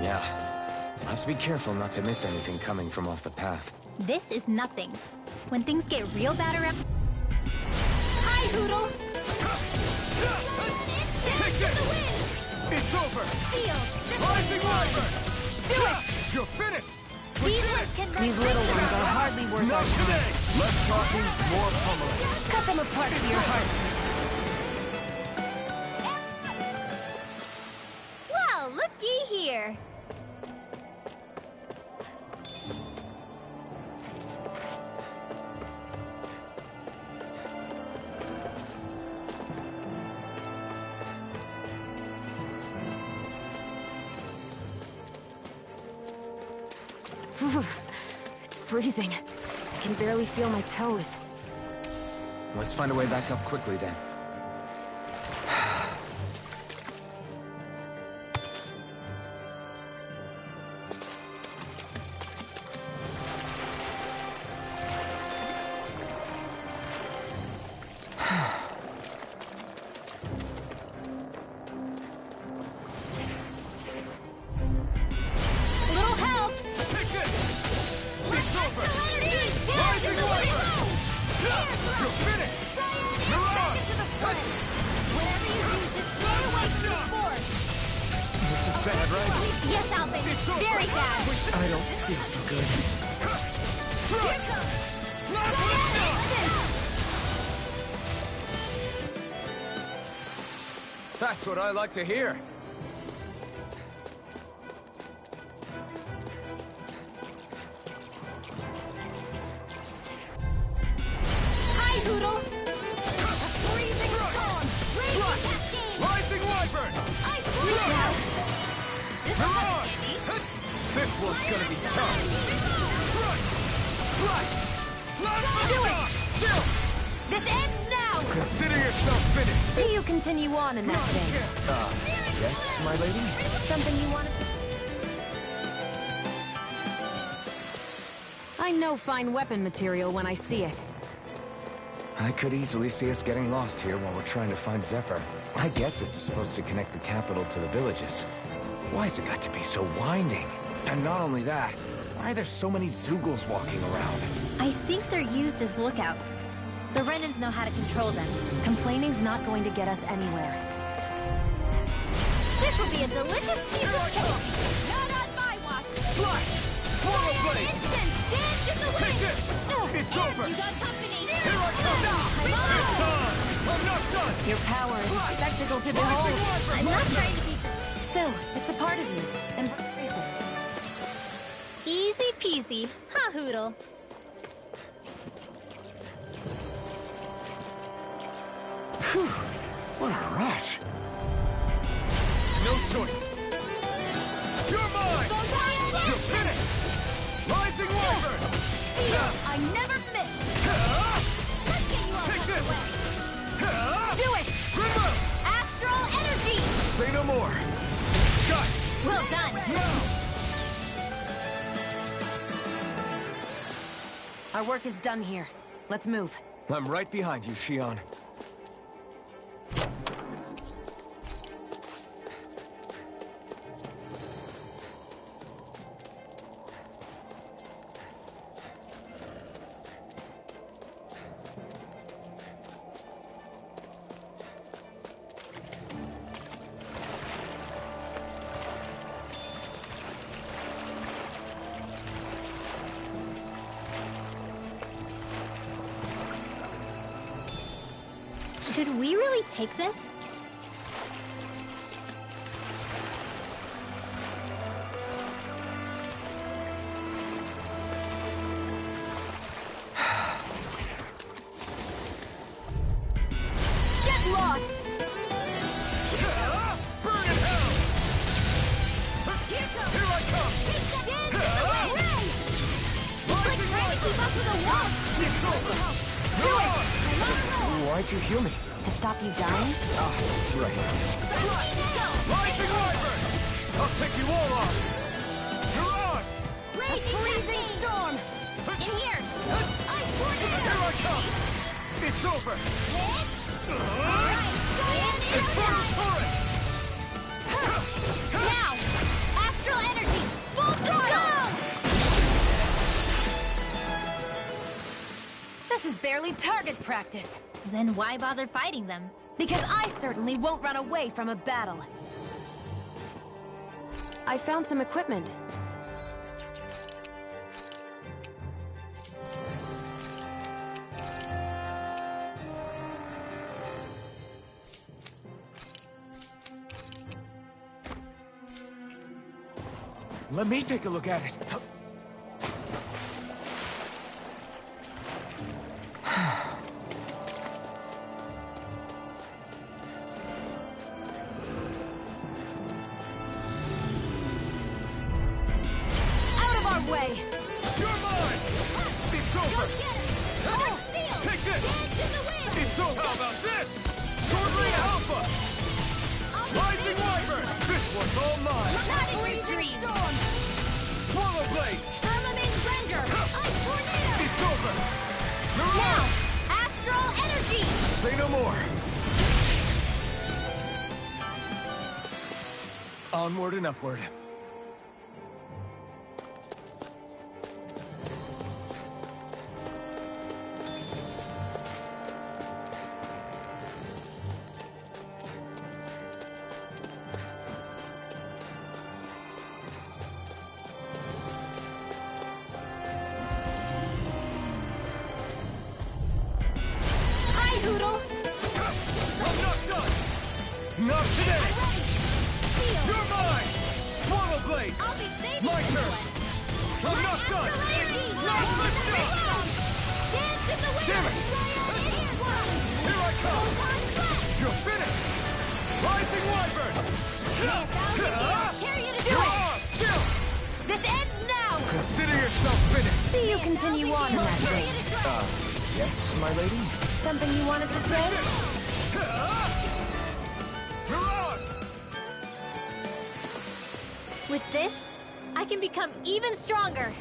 Yeah. I'll have to be careful not to miss anything coming from off the path. This is nothing. When things get real bad around... Hi, Hootle! Take this! It's over! Seal! Rising Wyvern! Do it! You're finished! These ones can run... These little ones are hardly worth Not our time. today! Less talking, more pummeling. Cut them apart for your heart. Well, looky here. It's freezing. I can barely feel my toes. Let's find a way back up quickly then. Little help! Take this! It's over! Rising Rising Wyvern! You're finished! You're on! Whatever you do, just stay away from the board. This is bad, right? Yes, Alvin. It's over. Very bad. I don't feel so good. Strike! Slap on the top! That's what I like to hear. Hi, Hootle. A freezing storm. Raging cascade. Rising Wyvern! Ice blast. This You're one on! has candy. This one's gonna be tough! Strike! Strike! Slap on Do the it! top! Still! This ends now. Consider yourself finished! See you continue on in that vein. Yes, my lady? Something you want to... I know fine weapon material when I see it. I could easily see us getting lost here while we're trying to find Zephyr. I get this is supposed to connect the capital to the villages. Why's it got to be so winding? And not only that, why are there so many Zoogles walking around? I think they're used as lookouts. The Renans know how to control them. Complaining's not going to get us anywhere. This will be a delicious piece of cake. Not on my watch. Flash! Portal blade! Instant dance in the wind. Take this! It's over! You got company. Here I come! It's time! I'm not done! Your power is a spectacle to Rising behold. Wyvern! I'm not trying to be Still, it's a part of you. Embrace it. easy peasy. Ha, Hootle. Phew, what a rush. No choice! You're mine! You're finished! Rising Wyvern! I never miss. Let's get you all Take out this! of the way. Do it. Remove! Astral energy. Say no more! Got it! Well done. Now! Our work is done here. Let's move. I'm right behind you, Shion. Should we really take this? Get lost! Burn in hell! Here I come! Rising Wyvern! It's over! You're on! Why'd you heal me? To stop you dying? Ah, right. Rising Wyvern! I'll take you all on! You're on! A freezing storm! In here! Here I come! It's over! It's burn for it! Now! Astral energy! need target practice. Then why bother fighting them? Because I certainly won't run away from a battle. I found some equipment. Let me take a look at it. Out of our way! You're mine! It's over! Take this! It's over! How about this? Sword Ring Alpha! Rising Wyvern! This one's all mine! Not in your dreams! Swallow Blade! Firmament Render! Ice Tornado! It's over! Now! Mirage! Astral Energy! Say no more. Onward and upward. Hi, Hoodle! I'm not done! Not today! Seal! You're mine! Swallow Blade! I'll be saving My this turn! one! I'm not done! Not lift up! Dance in the wind! Damn it! Here I come! You're finished! Rising Wyvern! Tear you to do You're it! off! Chill! This ends now! Consider yourself finished! See you continue on in that Tear way. you to try! Yes, my lady? Something you wanted to say? Mirage! With this, I can become even stronger!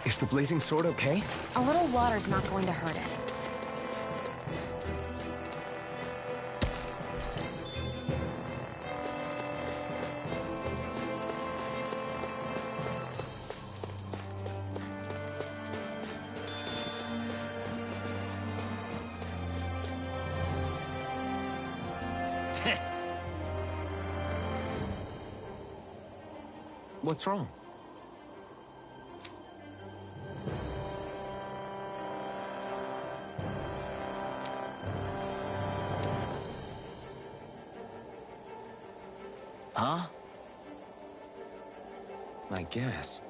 Is the blazing sword okay? A little water's not going to hurt it. What's wrong? Huh? I guess.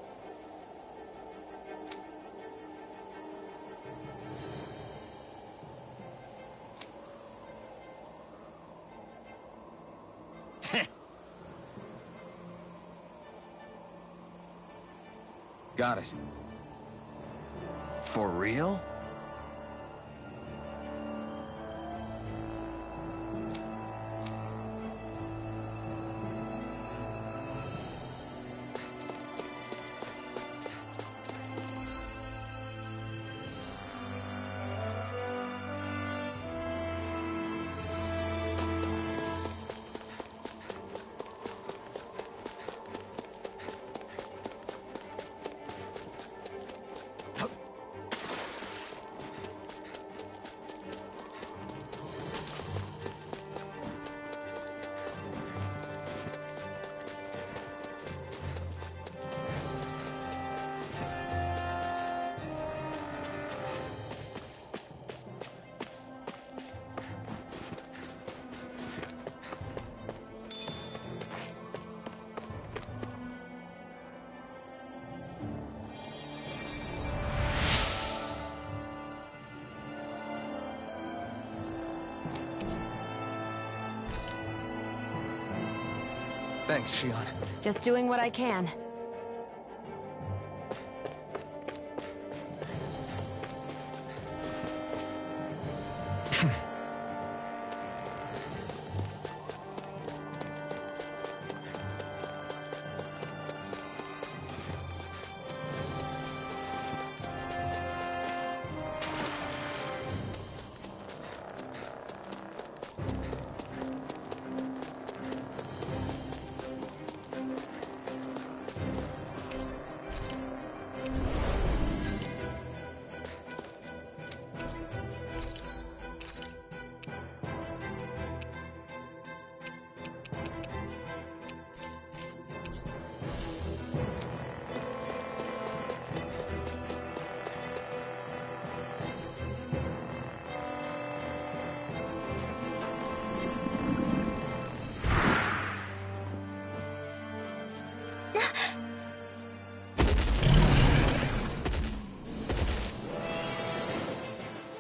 Got it. For real? Thanks, Shion. Just doing what I can.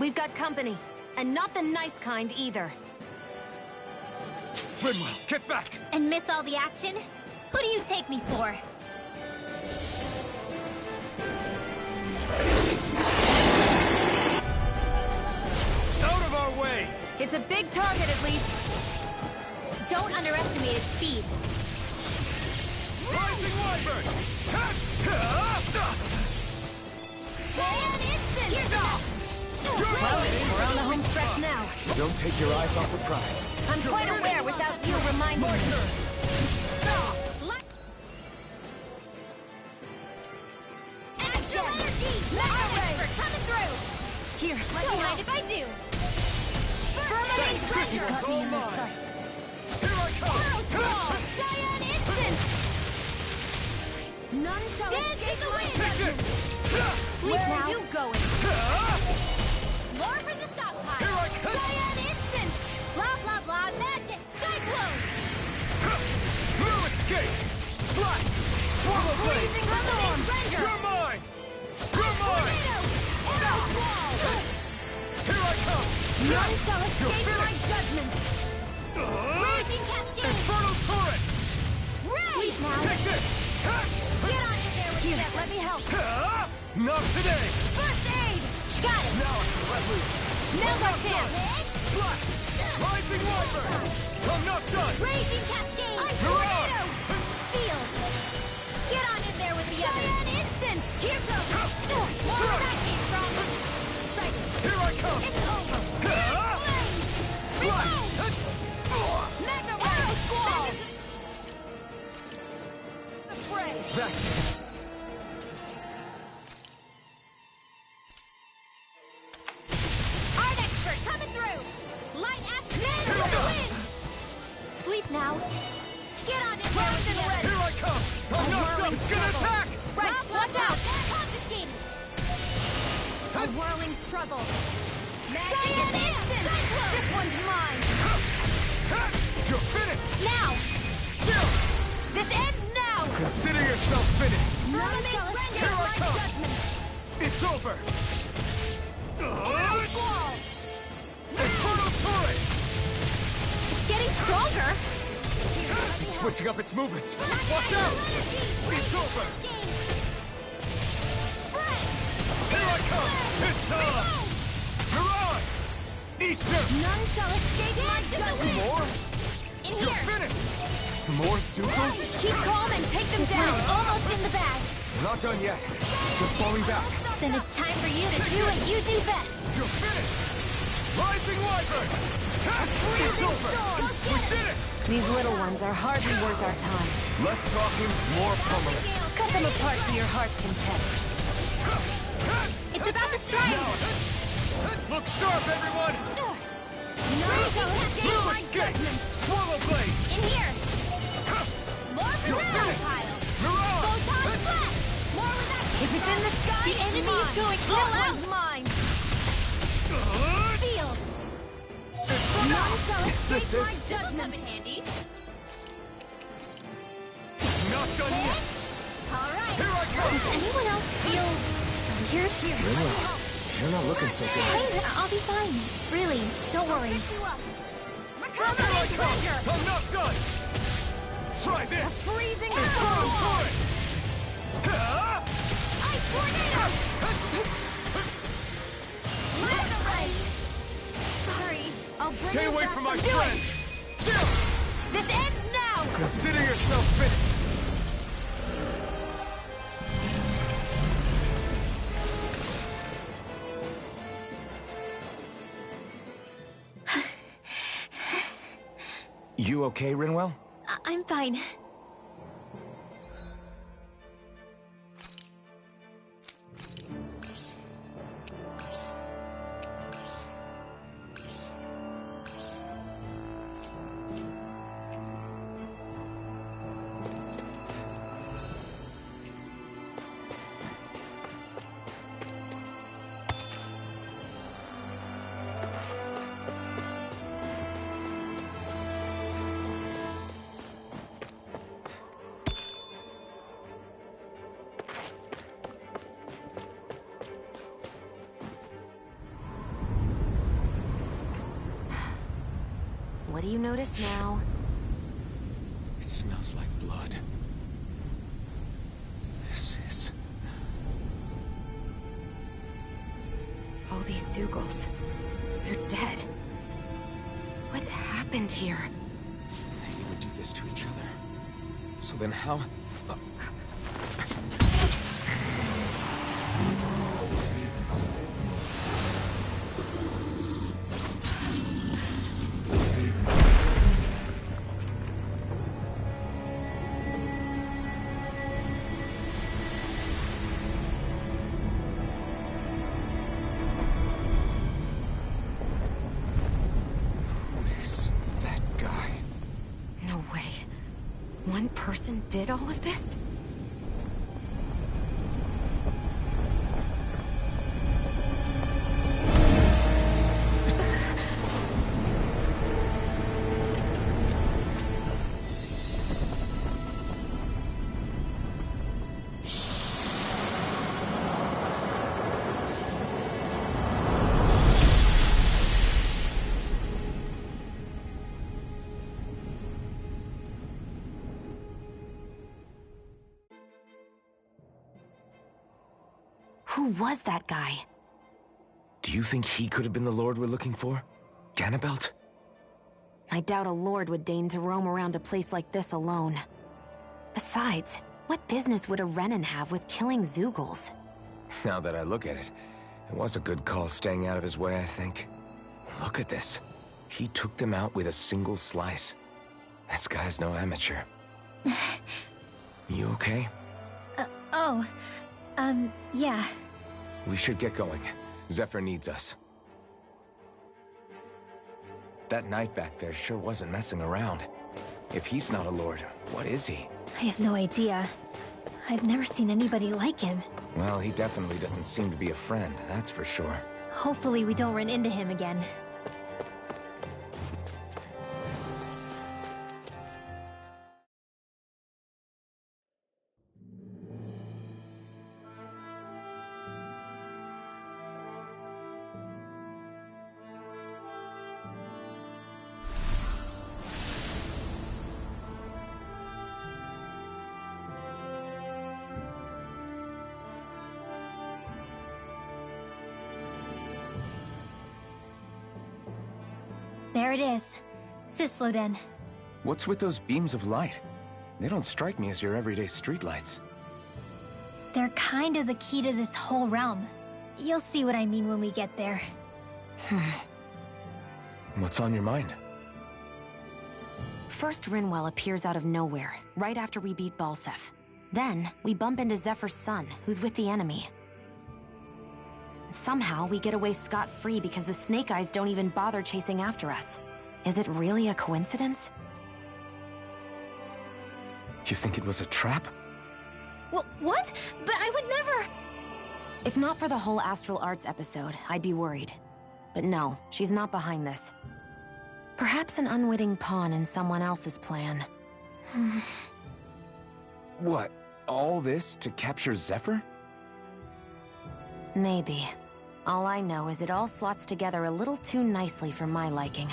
We've got company, and not the nice kind either. Rinwell, get back! And miss all the action? Who do you take me for? Out of our way! It's a big target, at least. Don't underestimate its speed. Rising Wyvern! Well, we're on the home stretch now. Don't take your eyes off the prize. I'm quite aware without you reminding me. Astral energy! Mega Ray! Coming through! Here, let Don't me mind help. if I do! Thank you, Treasure! it's all mine! Here I World come! Wall! Cyan Instant! None shall Dance escape in the my wind! Take judgment. this! Where now. are you going? More for the stockpile! Here I come! Cyan Instant! Blah blah blah magic! Cyclone! No escape! Splash! Swallow blade! Freezing storm! You're mine! You're mine! Tornado! Arrow Wall! Here I come! None shall escape You're my finished! judgment. Raging Cascade! Infernal Torrent! Ray! Now, Take this! Get on in there with here, Zephyr. let me help. Not today! First aid! Got it! Now I can let loose! Now's our chance. Splash! Rising Wyvern! I'm not done! Raging Cascade! Tornado! Field! Get on in there with the others! Cyan Instant! Here goes! More where that came from! Right. Here I come! It's over! Flame! Reload! Mega Arrow Squall! The fray! Back! Art Expert coming through! Light Acid Here for I the go. win! Sleep now! Get on in there with the others! Here I come! I'm not done! It's gonna attack! Right, watch out. Confiscated! A whirling struggle. Cyan Instant! This one's mine. You're finished! Now! Chill! This ends now. Consider yourself finished! None shall escape Here I my come. judgment. It's over! Wall! Infernal Torrent! It's getting stronger. It's switching up its movements! Watch out! It's over! Here I come! It's time! You're on! Eat this! None shall escape my judgment. More? In You're here! finished! More supers? Keep calm and take them down. Almost in the bag! Not done yet. Just falling back. Then it's time for you to do what you do best! You're finished! Rising Wyvern! It's over! We did it! These little ones are hardly worth our time. Less talking, more pummeling. Cut them apart to your heart's content. It's about to strike! Look sharp, everyone! None shall escape Blue my escape! judgment. Swallow blade! In here! More for You're the finished. pile! You're on! Photon Blast! More with that! If it's in the sky, The it's enemy mine. is going This all out. one's mine. Field! None shall Is this escape my it? Come judgment. in handy! Not done yet! Alright! Here I come! Does anyone else feel... Here? Rinwell, you're not looking so good. Hey, I'll be fine. Really, don't worry. Here I come! I'm not done! Try this! Freezing Infernal storm. Torrent! Ice Tornado! Sorry. I'll bring Stay you away back from my Do it. friends! Chill! This ends now. Consider yourself finished! You okay, Rinwell? I'm fine. What do you notice now? It smells like blood. This is... All these Zeugles. They're dead. What happened here? They didn't do this to each other. So then how... One person did all of this? Who was that guy? Do you think he could have been the Lord we're looking for? Ganabelt? I doubt a lord would deign to roam around a place like this alone. Besides, what business would a Renan have with killing Zeugles? Now that I look at it, it was a good call staying out of his way, I think. Look at this. He took them out with a single slice. This guy's no amateur. You okay? Yeah. We should get going. Zephyr needs us. That knight back there sure wasn't messing around. If he's not a lord, what is he? I have no idea. I've never seen anybody like him. Well, he definitely doesn't seem to be a friend, that's for sure. Hopefully we don't run into him again. There it is. Cisloden. What's with those beams of light? They don't strike me as your everyday streetlights. They're kind of the key to this whole realm. You'll see what I mean when we get there. What's on your mind? First, Rinwell appears out of nowhere, right after we beat Balseph. Then, we bump into Zephyr's son, who's with the enemy. Somehow, we get away scot-free because the Snake Eyes don't even bother chasing after us. Is it really a coincidence? You think it was a trap? What? But I would never... If not for the whole Astral Arts episode, I'd be worried. But no, she's not behind this. Perhaps an unwitting pawn in someone else's plan. What? All this to capture Zephyr? Maybe. All I know is it all slots together a little too nicely for my liking.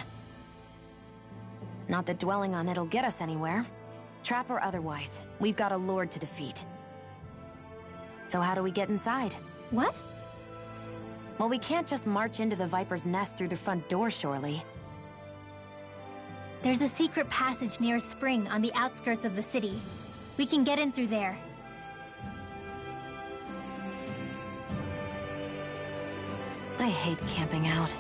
Not that dwelling on it'll get us anywhere. Trap or otherwise, we've got a lord to defeat. So how do we get inside? What? Well, we can't just march into the Viper's nest through the front door, surely. There's a secret passage near a spring on the outskirts of the city. We can get in through there. I hate camping out.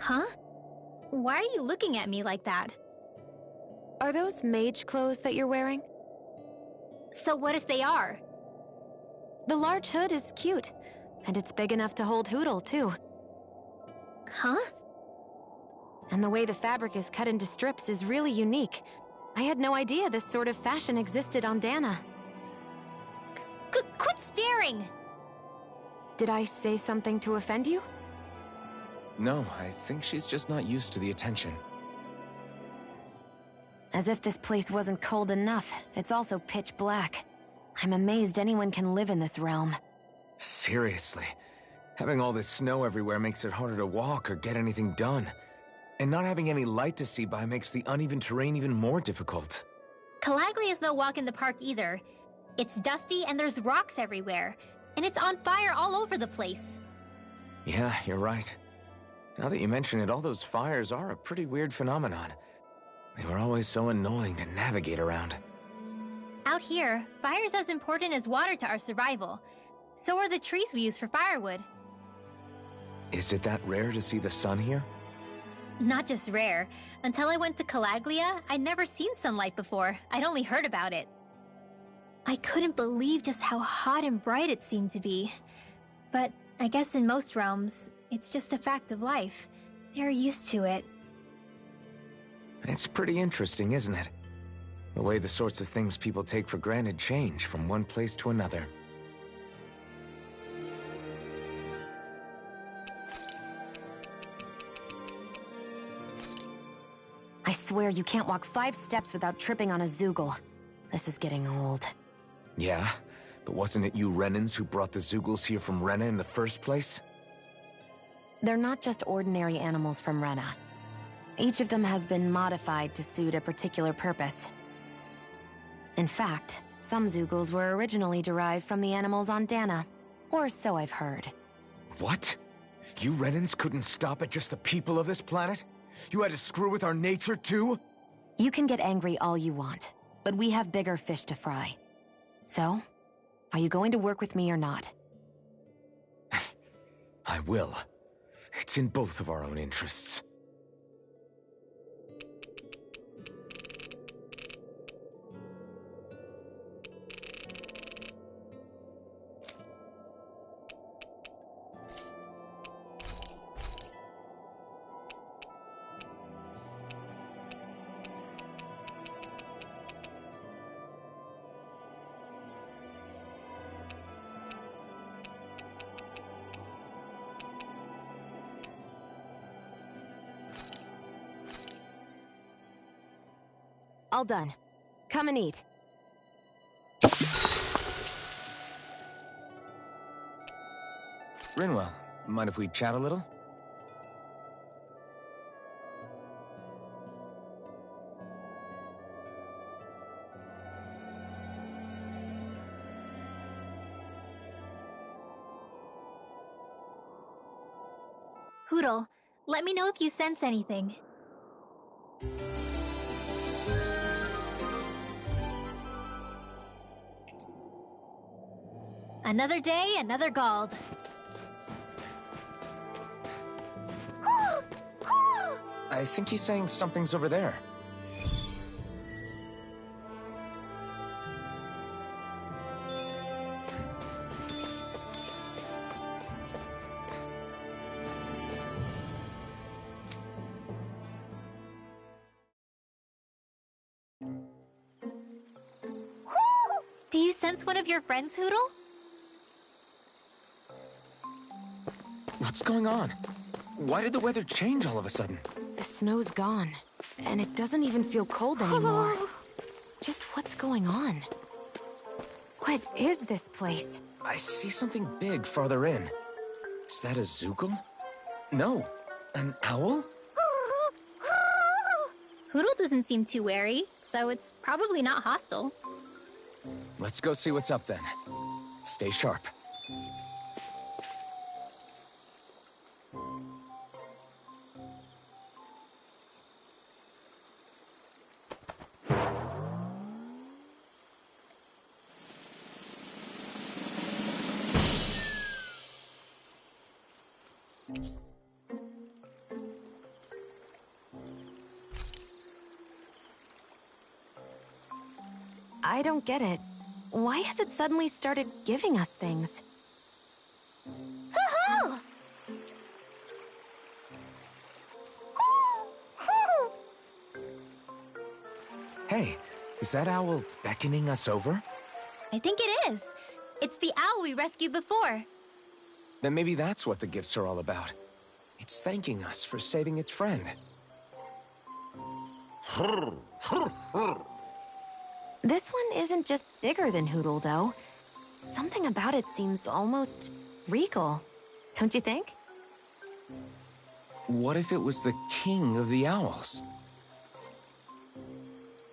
Huh? Why are you looking at me like that? Are those mage clothes that you're wearing? So what if they are? The large hood is cute, and it's big enough to hold Hootle, too. Huh? And the way the fabric is cut into strips is really unique. I had no idea this sort of fashion existed on Dana. Quit staring! Did I say something to offend you? No, I think she's just not used to the attention. As if this place wasn't cold enough, it's also pitch black. I'm amazed anyone can live in this realm. Seriously. Having all this snow everywhere makes it harder to walk or get anything done. And not having any light to see by makes the uneven terrain even more difficult. Calaglia is no walk in the park either. It's dusty and there's rocks everywhere. And it's on fire all over the place. Yeah, you're right. Now that you mention it, all those fires are a pretty weird phenomenon. They were always so annoying to navigate around. Out here, fire's as important as water to our survival. So are the trees we use for firewood. Is it that rare to see the sun here? Not just rare. Until I went to Calaglia, I'd never seen sunlight before. I'd only heard about it. I couldn't believe just how hot and bright it seemed to be. But I guess in most realms, it's just a fact of life. They're used to it. It's pretty interesting, isn't it? The way the sorts of things people take for granted change from one place to another. I swear you can't walk 5 steps without tripping on a Zoogle. This is getting old. Yeah, but wasn't it you Renans who brought the Zoogles here from Rena in the first place? They're not just ordinary animals from Rena. Each of them has been modified to suit a particular purpose. In fact, some Zoogles were originally derived from the animals on Dana. Or so I've heard. What? You Renans couldn't stop at just the people of this planet? You had to screw with our nature too? You can get angry all you want, but we have bigger fish to fry. So, are you going to work with me or not? I will. It's in both of our own interests. All done. Come and eat. Rinwell, mind if we chat a little? Hootle, let me know if you sense anything. Another day, another Gald. I think he's saying something's over there. Do you sense one of your friends, Hootle? What's going on? Why did the weather change all of a sudden? The snow's gone, and it doesn't even feel cold anymore. Just what's going on? What is this place? I see something big farther in. Is that a Zoogle? No, an owl? Hootle doesn't seem too wary, so it's probably not hostile. Let's go see what's up then. Stay sharp. I don't get it. Why has it suddenly started giving us things? Hoo-hoo! Hey, is that owl beckoning us over? I think it is. It's the owl we rescued before. Then maybe that's what the gifts are all about. It's thanking us for saving its friend. This one isn't just bigger than Hootle, though. Something about it seems almost regal. Don't you think? What if it was the king of the owls?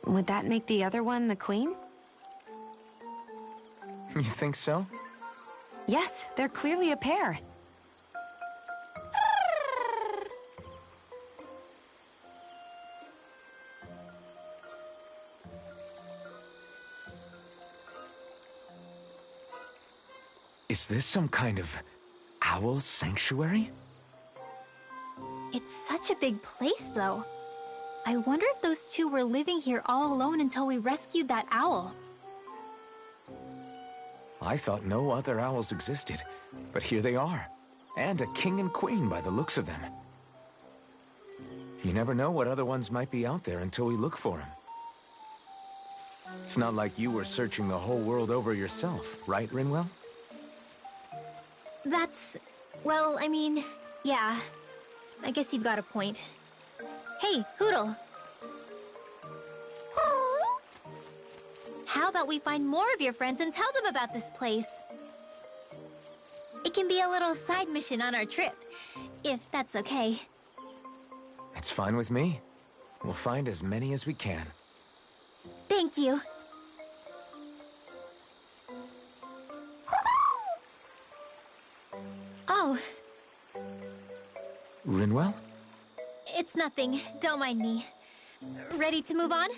Would that make the other one the queen? You think so? Yes, they're clearly a pair. Is this some kind of owl sanctuary? It's such a big place, though. I wonder if those two were living here all alone until we rescued that owl. I thought no other owls existed, but here they are. And a king and queen by the looks of them. You never know what other ones might be out there until we look for them. It's not like you were searching the whole world over yourself, right, Rinwell? That's... well, I mean, yeah. I guess you've got a point. Hey, Hootle. How about we find more of your friends and tell them about this place? It can be a little side mission on our trip, if that's okay. It's fine with me. We'll find as many as we can. Thank you. Oh, Rinwell? it's nothing. Don't mind me. Ready to move on?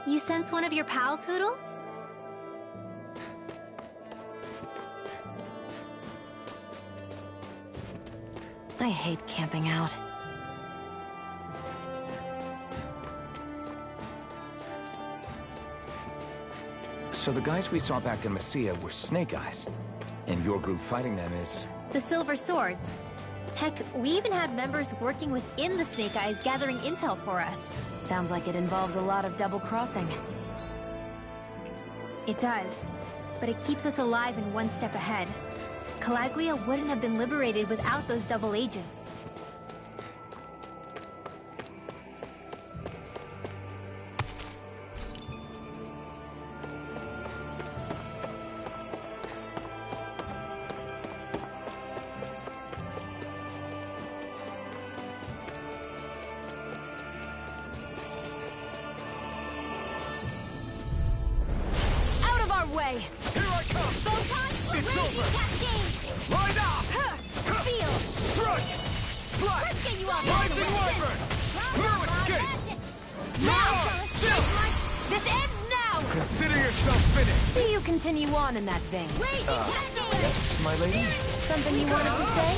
You sense one of your pals, Hootle? I hate camping out. So the guys we saw back in Messia were Snake Eyes, and your group fighting them is... The Silver Swords. Heck, we even have members working within the Snake Eyes gathering intel for us. Sounds like it involves a lot of double-crossing. It does, but it keeps us alive and one step ahead. Calaglia wouldn't have been liberated without those double agents. Way. Here I come! It's over! Line up! Feel! Strike! Slash! Let's get you off Rising Wyvern! No escape! This ends now! Consider yourself finished! See you continue on in that vein. Wait, Yes, my lady? Something you wanted to say?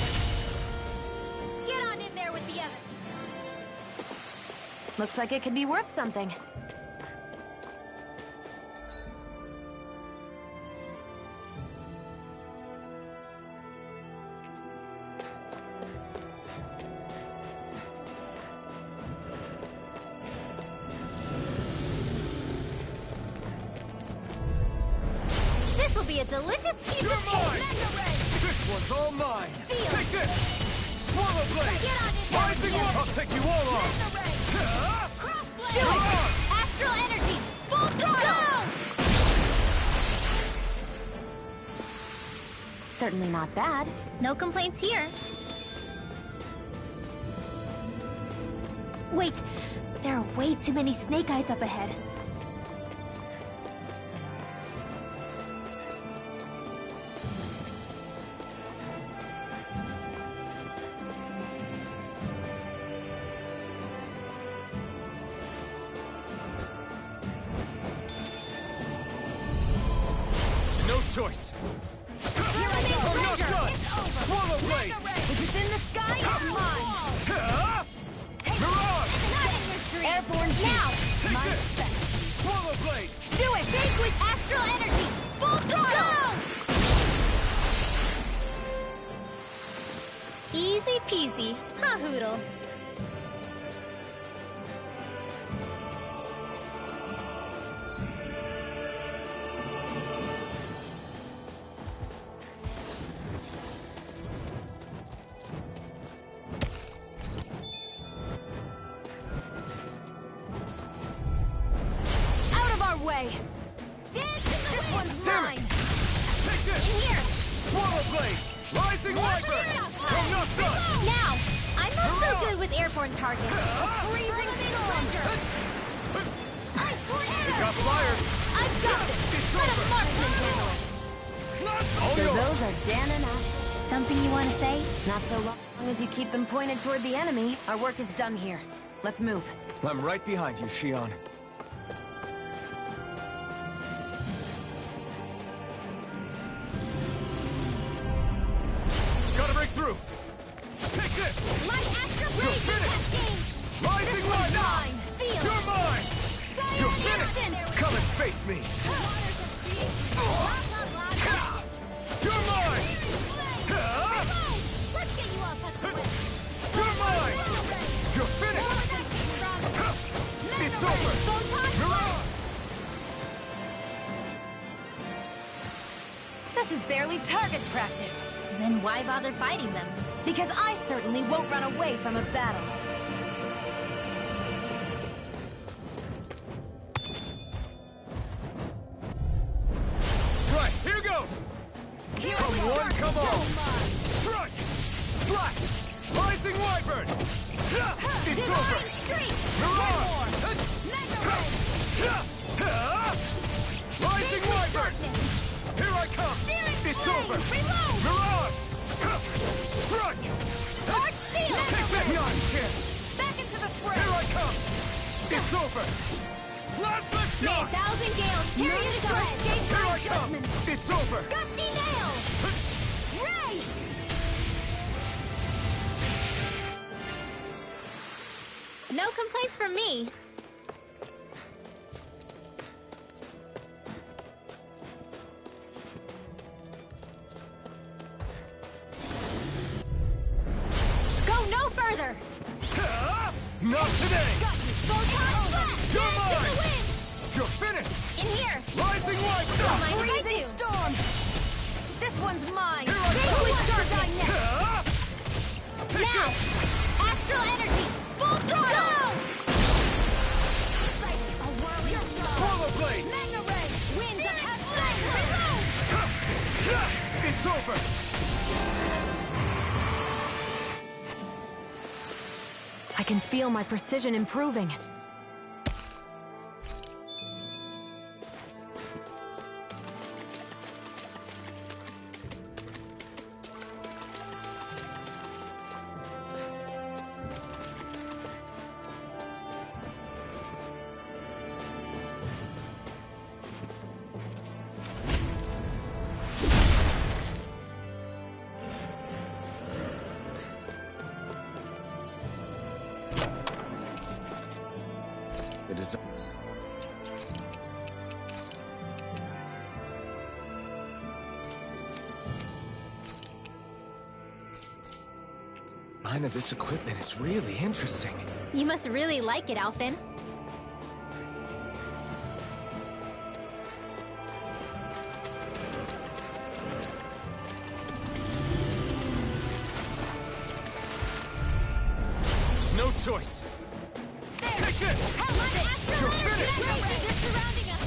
Get on in there with the others! Looks like it could be worth something. This'll be a delicious piece You're of mine! cake! This one's all mine! Feel. Take this! Swallow Blade! Get on in there! Rising Wyvern! I'll take you all on! Do it! Astral energy! Full throttle! Certainly not bad. No complaints here. Wait, there are way too many Snake Eyes up ahead. No choice! Here I go! I'm not done! Swallow Blade! If it's in the sky, it's mine! Mirage! Not in your dream! Airborne now! Take this! Swallow Blade! Do it! Think with astral energy! Full throttle! Easy peasy. Ha hoodle. Out of our way! This one's Damn it. mine! Take this! In here! Swallow Blade! Rising Wyvern! I'm not done! Now! I'm not so good with airborne targets. Freezing splendor! You got flyers! I've got this! Let a marksman handle it! All So yours! those are Dan and Ash. Something you want to say? Not so long as you keep them pointed toward the enemy, our work is done here. Let's move. I'm right behind you, Shion. Gotta break through! Take this! Light Astral You're Blade finished! cascade! Rising Wyvern! Mine! Feel! You're mine! You're finished! Instant! Come and face me! You're mine! Let's get you off that cliff! You're mine! You're finished! It's over! Mirage! This is barely target practice. Then why bother fighting them? Because I certainly won't run away from a battle. Right, here goes! Come one, come all! Strike! Slash! Rising Wyvern! It's over! Mirage! Rising Wyvern! Here I come! It's over! Mirage! Strike! Take that! Not chance! Back into the fray! Here I come! It's over! Last lift May a shot! thousand gales carry you to escape Here my I come! judgment! It's over! Gusty nail! Ray! No complaints from me. Go no further! Not today! Photon blast! You're Dance in mine! the wind! You're finished! In here! Rising light! Don't mind if I Freezing do. storm! This one's mine! Here I Big come! one for die next! Take Now! this! Astral energy! Full throttle! A whirling storm! Swallow blade! Magna ray! Winds of heaven! Reload! It's over! I can feel my precision improving. It is... Design of this equipment is really interesting. You must really like it, Alphen. No choice! Take this! You're finished!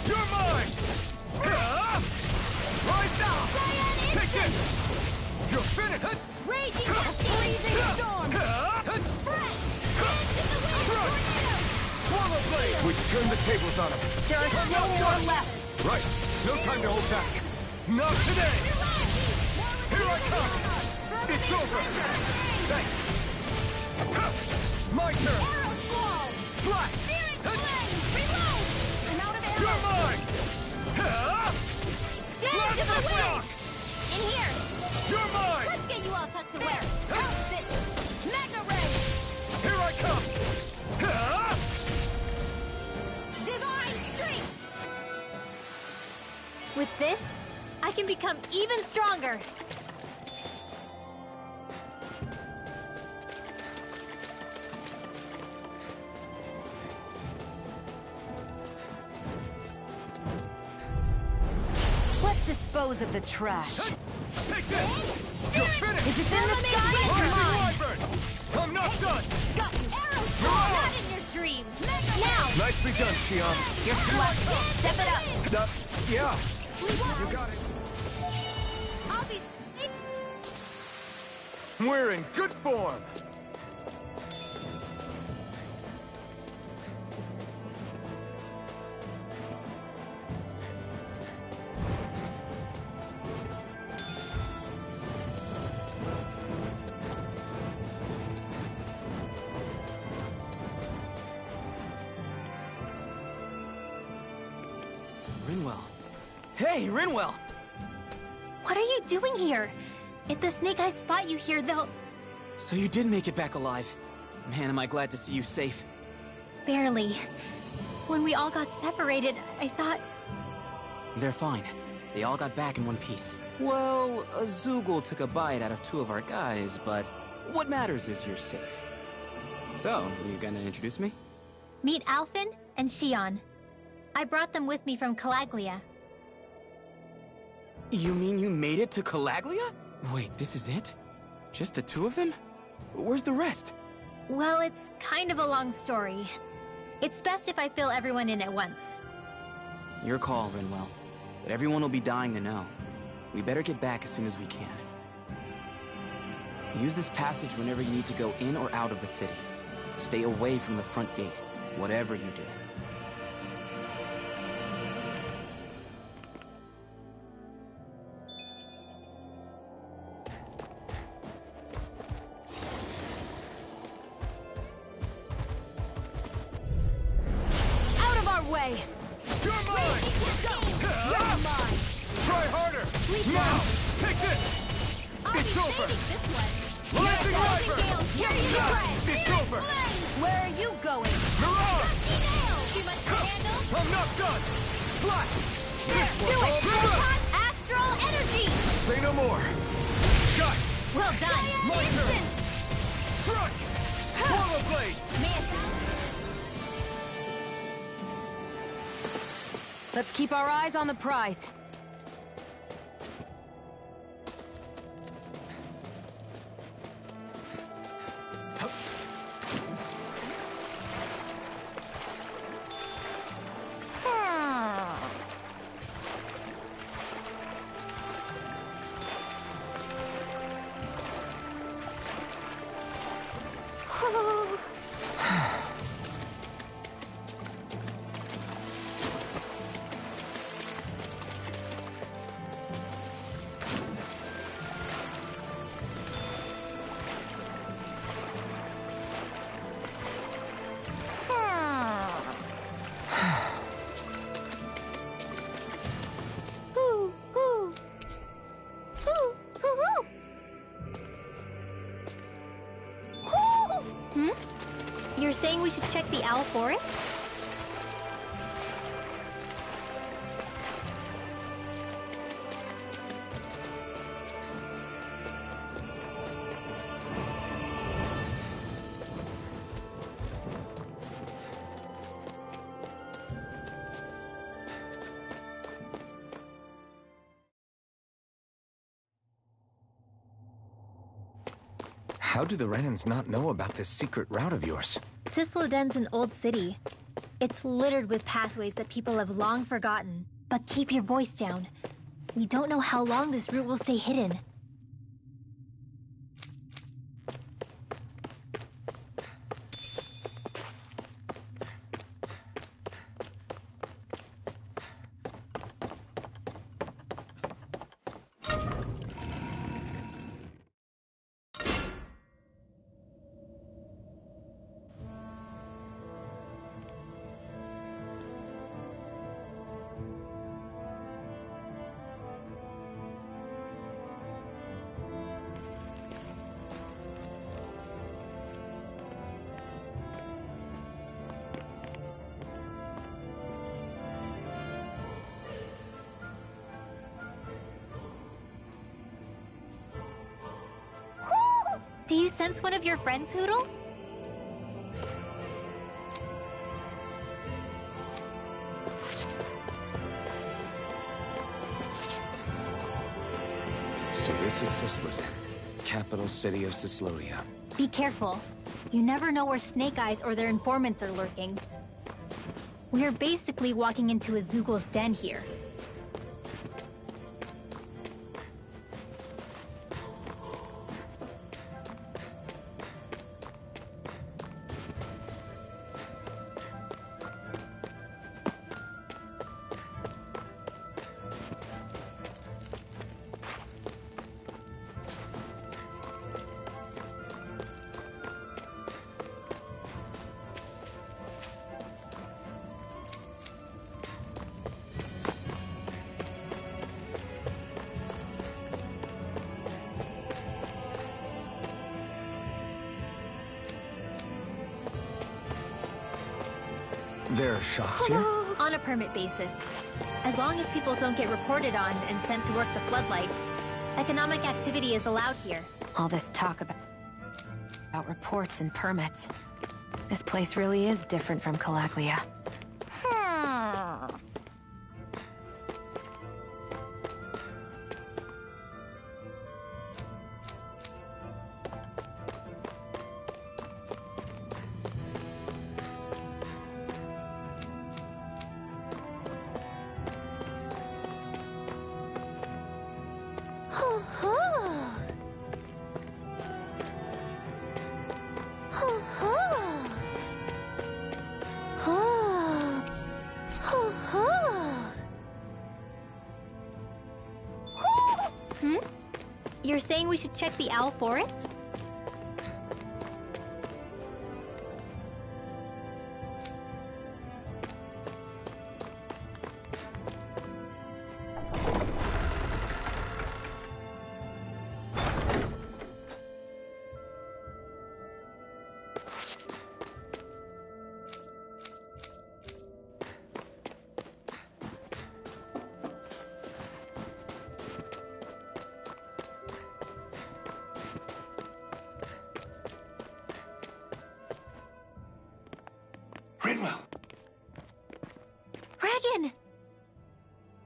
You're mine! Right now! Take this! You're finished! Raging freezing storm! Swallow blade! We turned the tables on him. There is no more left. Right. No time to hold back. Not today! Here I come! It's over! Thanks! My turn! Slash! You're mine! Dance to the wind! In here! You're mine! Let's get you all tucked away! Sit! Magna ray! Here I come! Divine strength! With this, I can become even stronger! Let's dispose of the trash. Take this! You're finished! If it's in the sky, it's Rising mine! Wyvern! I'm not done! Got you! Arrow You're on! not in your dreams! Now! Nicely done, Shion. You're flat. Step it up! Yeah. You got it. I'll be safe. We're in good form! Rinwell. Hey, Rinwell! What are you doing here? If the Snake Eyes spot you here, they'll... So you did make it back alive. Man, am I glad to see you safe. Barely. When we all got separated, I thought... They're fine. They all got back in one piece. Well, a Zoogle took a bite out of two of our guys, but what matters is you're safe. So, you gonna introduce me? Meet Alphen and Shion. I brought them with me from Calaglia. You mean you made it to Calaglia? Wait, this is it? Just the two of them? Where's the rest? Well, it's kind of a long story. It's best if I fill everyone in at once. Your call, Rinwell. But everyone will be dying to know. We better get back as soon as we can. Use this passage whenever you need to go in or out of the city. Stay away from the front gate, whatever you do. Out of our way! You're mine! You're mine! Try harder! Now! Take this! It's over! Rising Wyvern! Here you go! It's over! Where are you going? Mirage! Too much to handle? I'm not done! Slash! This Do one's it! all good! Hot astral energy! Say no more. Got it! Well done! My turn! Strike! Portal blade! Man, Let's keep our eyes on the prize. You're saying we should check the Owl Forest? How do the Renans not know about this secret route of yours? Cisloden's an old city. It's littered with pathways that people have long forgotten. But keep your voice down. We don't know how long this route will stay hidden. Do you sense one of your friends, Hootle? So this is Cisloden, capital city of Cyslodia. Be careful. You never know where Snake Eyes or their informants are lurking. We're basically walking into a Zoogl's den here. There are shops here? On a permit basis. As long as people don't get reported on and sent to work the floodlights, economic activity is allowed here. All this talk about reports and permits. This place really is different from Calaglia. You're saying we should check the Owl Forest? Rinwell! Regan!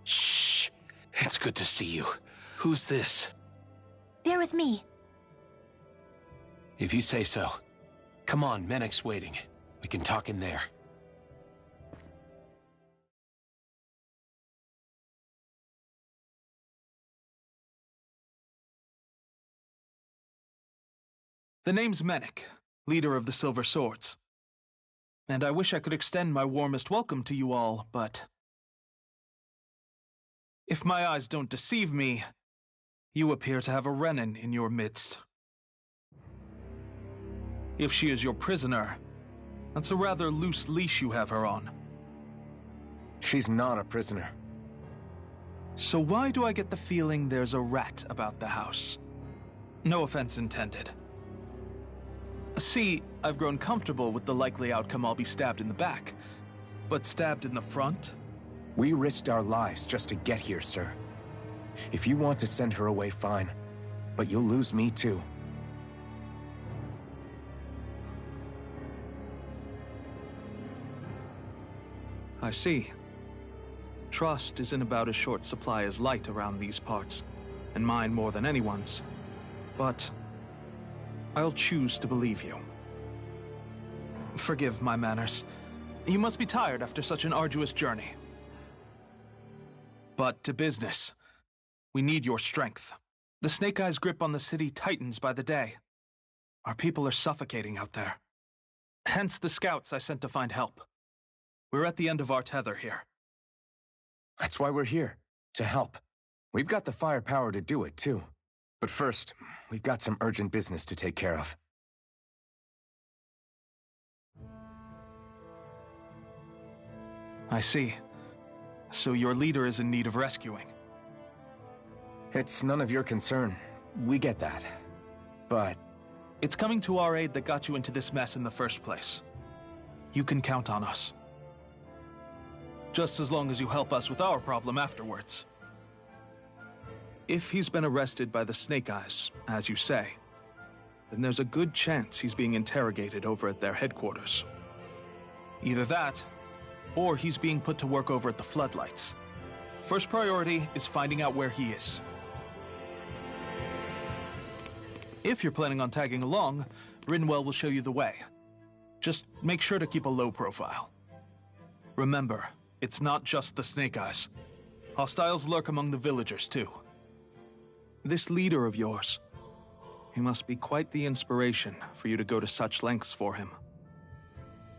Shh! It's good to see you. Who's this? They're with me. If you say so. Come on, Menek's waiting. We can talk in there. The name's Menek, leader of the Silver Swords. And I wish I could extend my warmest welcome to you all, but... if my eyes don't deceive me, you appear to have a Renan in your midst. If she is your prisoner, that's a rather loose leash you have her on. She's not a prisoner. So why do I get the feeling there's a rat about the house? No offense intended. See, I've grown comfortable with the likely outcome I'll be stabbed in the back. But stabbed in the front? We risked our lives just to get here, sir. If you want to send her away, fine. But you'll lose me too. I see. Trust isn't about as short supply as light around these parts, and mine more than anyone's. But I'll choose to believe you. Forgive my manners. You must be tired after such an arduous journey. But to business. We need your strength. The Snake Eyes' grip on the city tightens by the day. Our people are suffocating out there. Hence the scouts I sent to find help. We're at the end of our tether here. That's why we're here. To help. We've got the firepower to do it, too. But first, we've got some urgent business to take care of. I see. So your leader is in need of rescuing. It's none of your concern. We get that. But... it's coming to our aid that got you into this mess in the first place. You can count on us. Just as long as you help us with our problem afterwards. If he's been arrested by the Snake Eyes, as you say, then there's a good chance he's being interrogated over at their headquarters. Either that, or he's being put to work over at the Floodlights. First priority is finding out where he is. If you're planning on tagging along, Rinwell will show you the way. Just make sure to keep a low profile. Remember, it's not just the Snake Eyes. Hostiles lurk among the villagers, too. This leader of yours, he must be quite the inspiration for you to go to such lengths for him.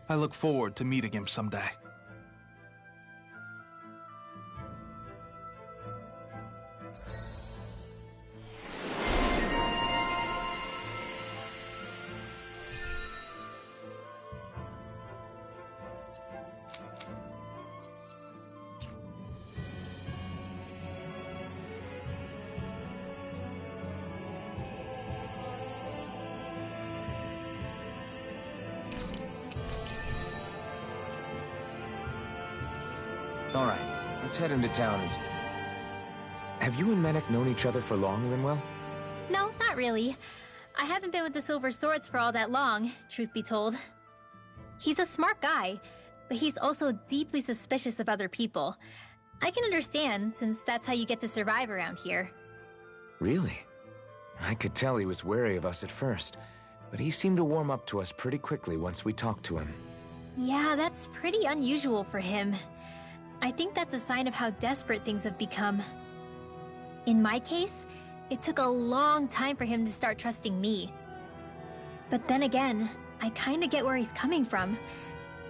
I look forward to meeting him someday. Alright, let's head into town and... Have you and Menek known each other for long, Rinwell? No, not really. I haven't been with the Silver Swords for all that long, truth be told. He's a smart guy, but he's also deeply suspicious of other people. I can understand, since that's how you get to survive around here. Really? I could tell he was wary of us at first, but he seemed to warm up to us pretty quickly once we talked to him. Yeah, that's pretty unusual for him. I think that's a sign of how desperate things have become. In my case, it took a long time for him to start trusting me. But then again, I kinda get where he's coming from.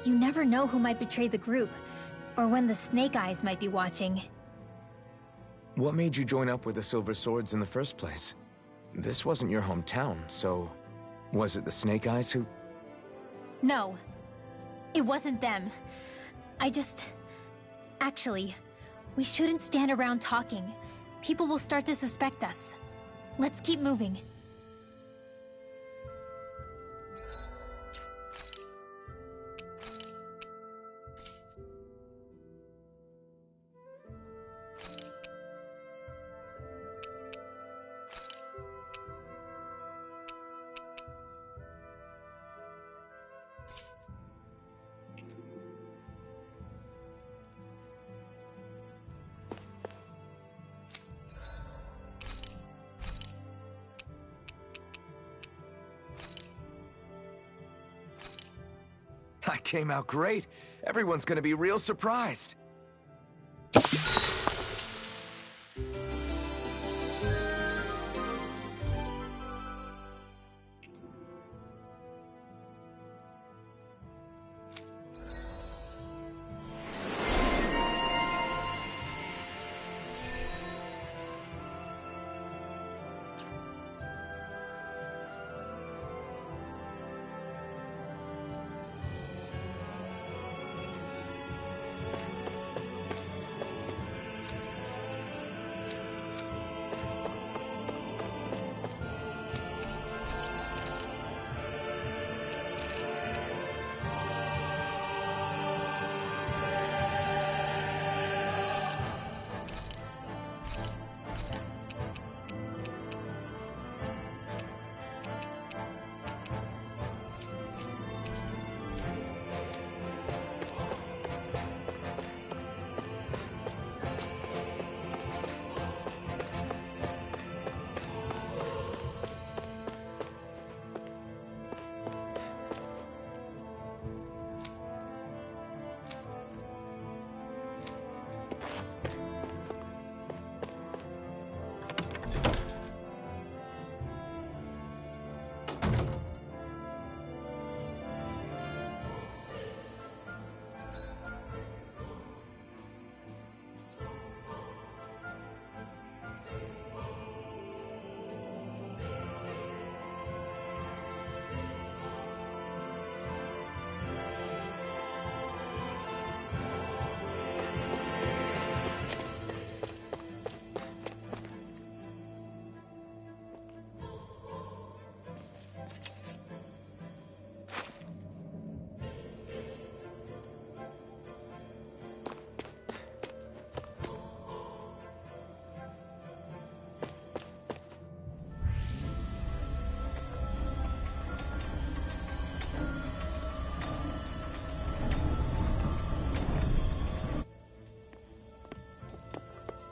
You never know who might betray the group, or when the Snake Eyes might be watching. What made you join up with the Silver Swords in the first place? This wasn't your hometown, so... was it the Snake Eyes who... No. It wasn't them. Actually, we shouldn't stand around talking. People will start to suspect us. Let's keep moving. I came out great. Everyone's gonna be real surprised.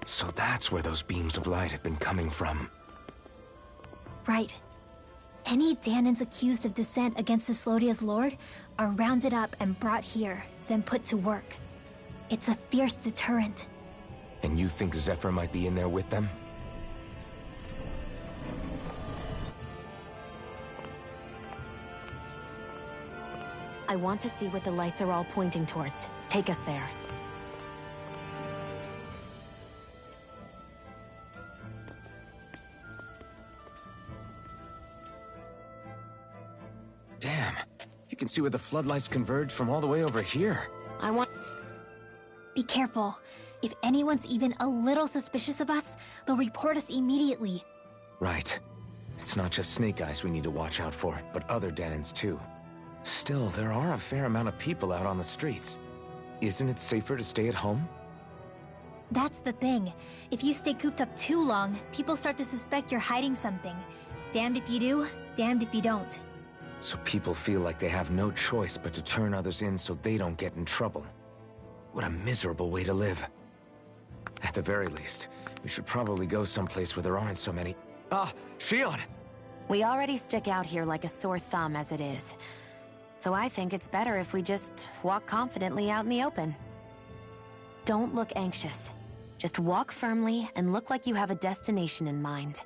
So that's where those beams of light have been coming from. Right. Any Dahnans accused of dissent against Cyslodia's lord are rounded up and brought here, then put to work. It's a fierce deterrent. And you think Zephyr might be in there with them? I want to see what the lights are all pointing towards. Take us there. Damn. You can see where the floodlights converge from all the way over here. I want... Be careful. If anyone's even a little suspicious of us, they'll report us immediately. Right. It's not just Snake Eyes we need to watch out for, but other Dahnans too. Still, there are a fair amount of people out on the streets. Isn't it safer to stay at home? That's the thing. If you stay cooped up too long, people start to suspect you're hiding something. Damned if you do, damned if you don't. So people feel like they have no choice but to turn others in so they don't get in trouble. What a miserable way to live. At the very least, we should probably go someplace where there aren't so many... Ah, Shionne! We already stick out here like a sore thumb as it is. So I think it's better if we just walk confidently out in the open. Don't look anxious. Just walk firmly and look like you have a destination in mind.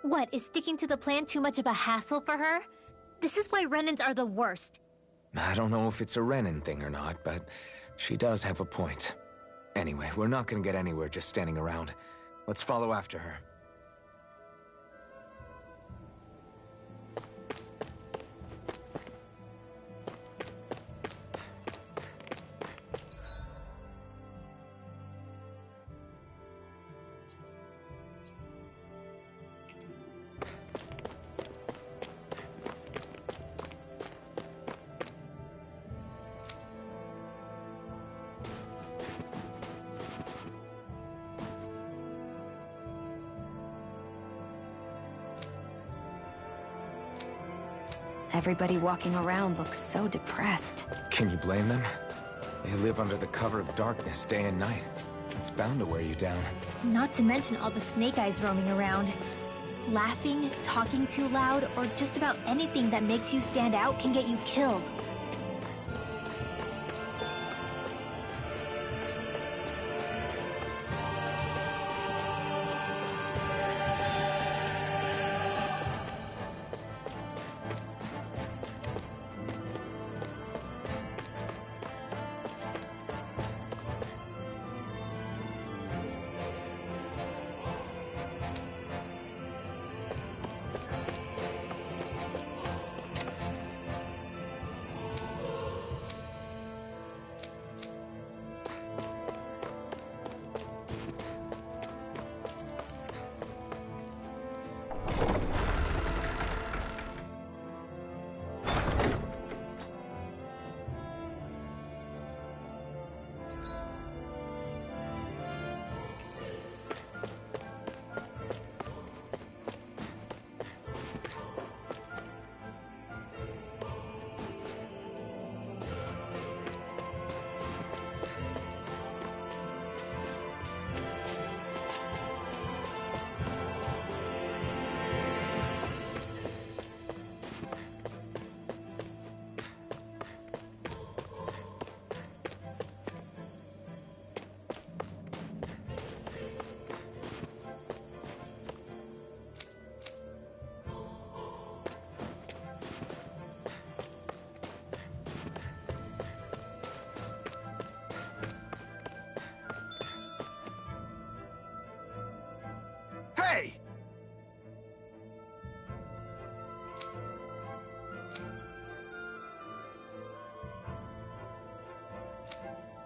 What, is sticking to the plan too much of a hassle for her? This is why Renans are the worst. I don't know if it's a Renan thing or not, but she does have a point. Anyway, we're not gonna get anywhere just standing around. Let's follow after her. Everybody walking around looks so depressed. Can you blame them? They live under the cover of darkness day and night. It's bound to wear you down. Not to mention all the Snake Eyes roaming around. Laughing, talking too loud, or just about anything that makes you stand out can get you killed.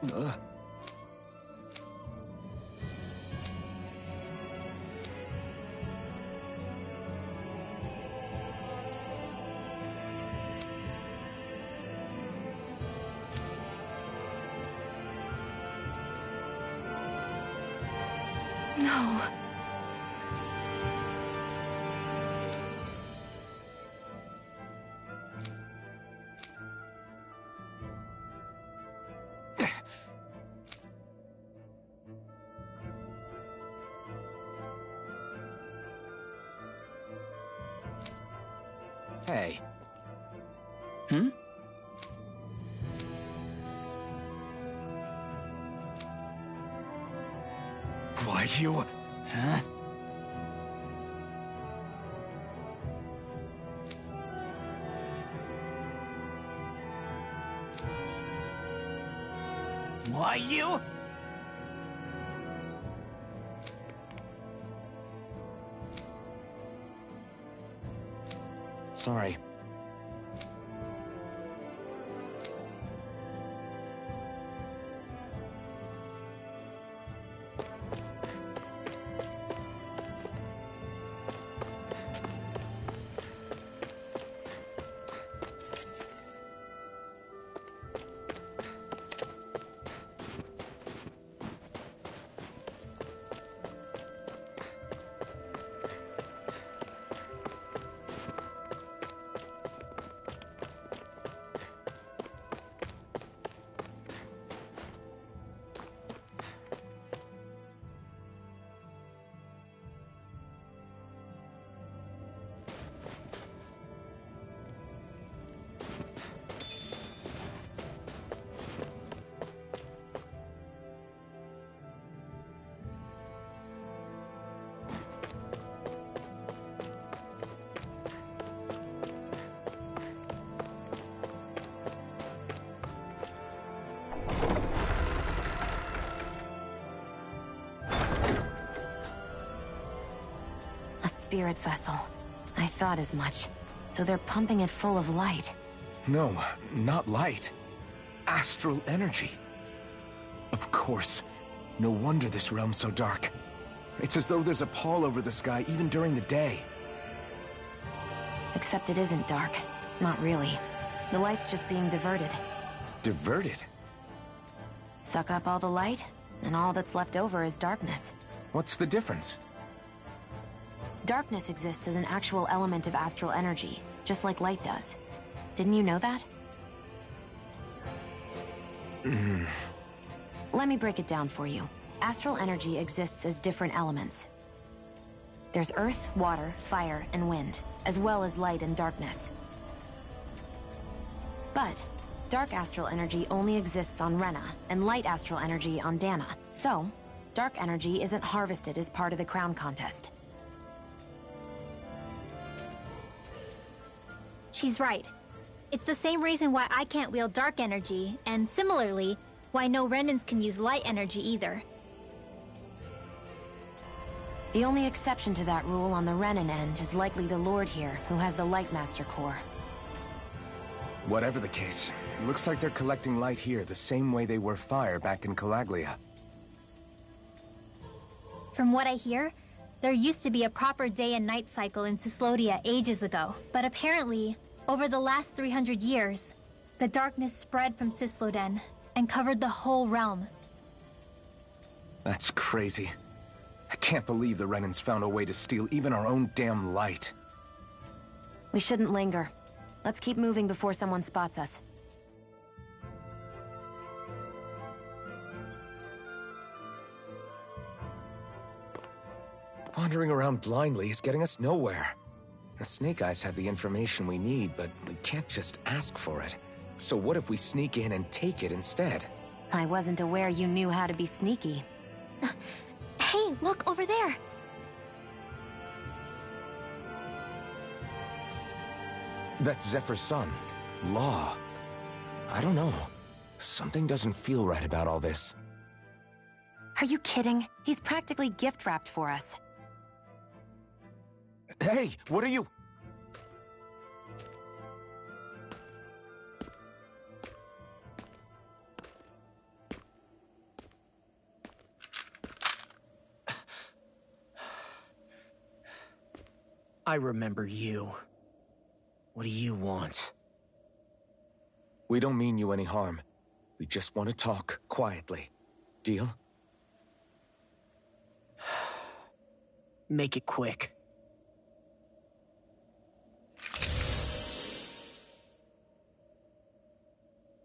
Ugh. No. Hey. Hmm? Why, you... Huh? Why you? Sorry. A spirit vessel. I thought as much. So they're pumping it full of light. No, not light. Astral energy. Of course. No wonder this realm's so dark. It's as though there's a pall over the sky even during the day. Except it isn't dark. Not really. The light's just being diverted. Diverted? Suck up all the light, and all that's left over is darkness. What's the difference? Darkness exists as an actual element of astral energy, just like light does. Didn't you know that? Let me break it down for you. Astral energy exists as different elements. There's earth, water, fire, and wind, as well as light and darkness. But dark astral energy only exists on Rena, and light astral energy on Dana. So, dark energy isn't harvested as part of the crown contest. She's right. It's the same reason why I can't wield dark energy, and similarly, why no Renans can use light energy either. The only exception to that rule on the Renan end is likely the Lord here, who has the Lightmaster core. Whatever the case, it looks like they're collecting light here the same way they were fire back in Calaglia. From what I hear, there used to be a proper day and night cycle in Cyslodia ages ago, but apparently, over the last 300 years, the darkness spread from Cysloden and covered the whole realm. That's crazy. I can't believe the Renans found a way to steal even our own damn light. We shouldn't linger. Let's keep moving before someone spots us. Wandering around blindly is getting us nowhere. The Snake Eyes have the information we need, but we can't just ask for it. So what if we sneak in and take it instead? I wasn't aware you knew how to be sneaky. Hey, look over there! That's Zephyr's son, Law. I don't know. Something doesn't feel right about all this. Are you kidding? He's practically gift-wrapped for us. Hey, what are you... I remember you. What do you want? We don't mean you any harm. We just want to talk quietly. Deal? Make it quick.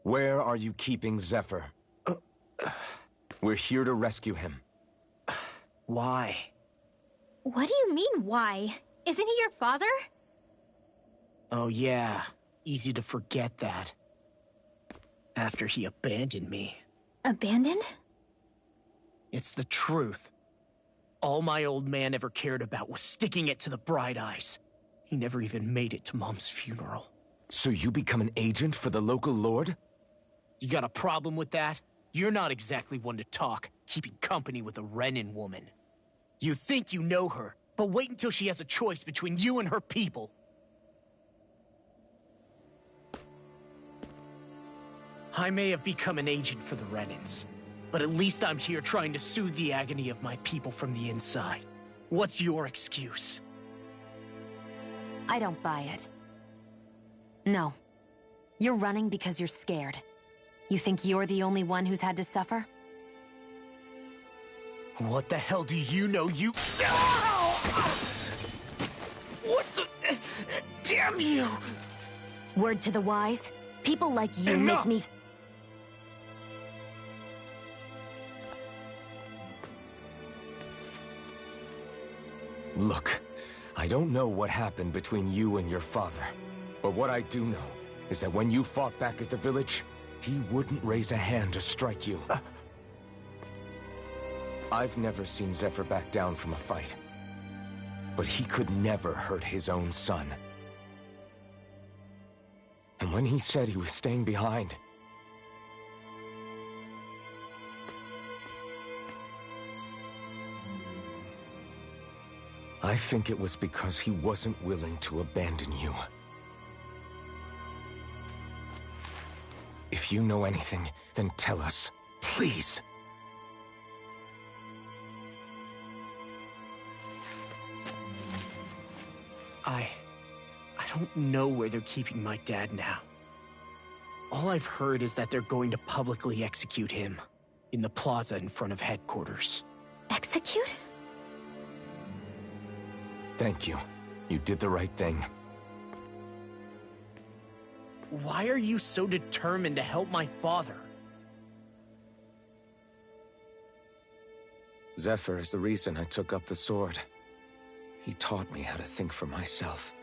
Where are you keeping Zephyr? We're here to rescue him. Why? What do you mean, why? Isn't he your father? Oh yeah, easy to forget that. After he abandoned me. Abandoned? It's the truth. All my old man ever cared about was sticking it to the Bright Eyes. He never even made it to Mom's funeral. So you become an agent for the local lord? You got a problem with that? You're not exactly one to talk, keeping company with a Renan woman. You think you know her, but wait until she has a choice between you and her people. I may have become an agent for the Renans, but at least I'm here trying to soothe the agony of my people from the inside. What's your excuse? I don't buy it. No. You're running because you're scared. You think you're the only one who's had to suffer? What the hell do you know, you... What the... Damn you! Word to the wise, people like you Enough! make me... Look, I don't know what happened between you and your father. But what I do know is that when you fought back at the village, he wouldn't raise a hand to strike you. I've never seen Zephyr back down from a fight. But he could never hurt his own son. And when he said he was staying behind, I think it was because he wasn't willing to abandon you. If you know anything, then tell us, please. I don't know where they're keeping my dad now. All I've heard is that they're going to publicly execute him in the plaza in front of headquarters. Execute? Thank you. You did the right thing. Why are you so determined to help my father? Zephyr is the reason I took up the sword. He taught me how to think for myself.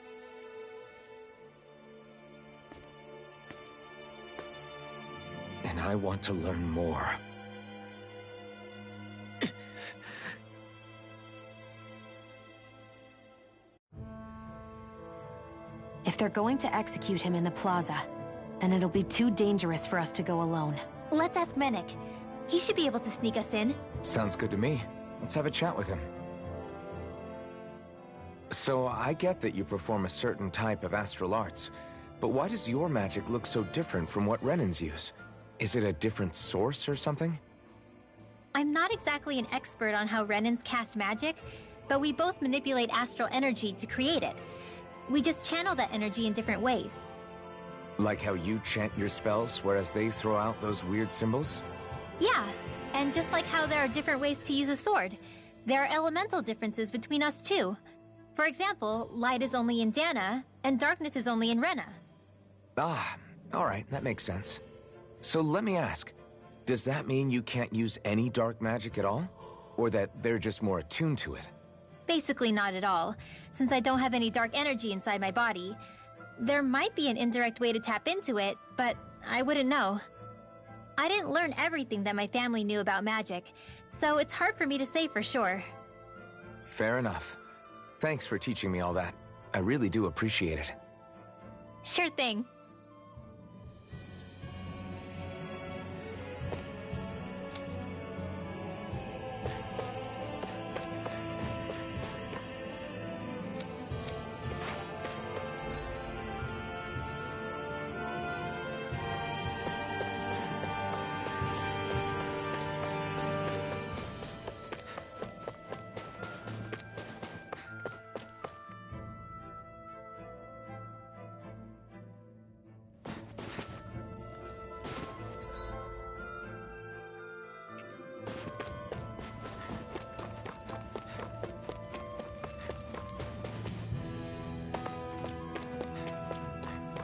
And I want to learn more. If they're going to execute him in the plaza, then it'll be too dangerous for us to go alone. Let's ask Menik. He should be able to sneak us in. Sounds good to me. Let's have a chat with him. So, I get that you perform a certain type of astral arts, but why does your magic look so different from what Renans use? Is it a different source or something? I'm not exactly an expert on how Renans cast magic, but we both manipulate astral energy to create it. We just channel that energy in different ways. Like how you chant your spells, whereas they throw out those weird symbols? Yeah, and just like how there are different ways to use a sword, there are elemental differences between us too. For example, light is only in Dana, and darkness is only in Rena. Ah, alright, that makes sense. So let me ask, does that mean you can't use any dark magic at all? Or that they're just more attuned to it? Basically not at all, since I don't have any dark energy inside my body. There might be an indirect way to tap into it, but I wouldn't know. I didn't learn everything that my family knew about magic, so it's hard for me to say for sure. Fair enough. Thanks for teaching me all that. I really do appreciate it. Sure thing.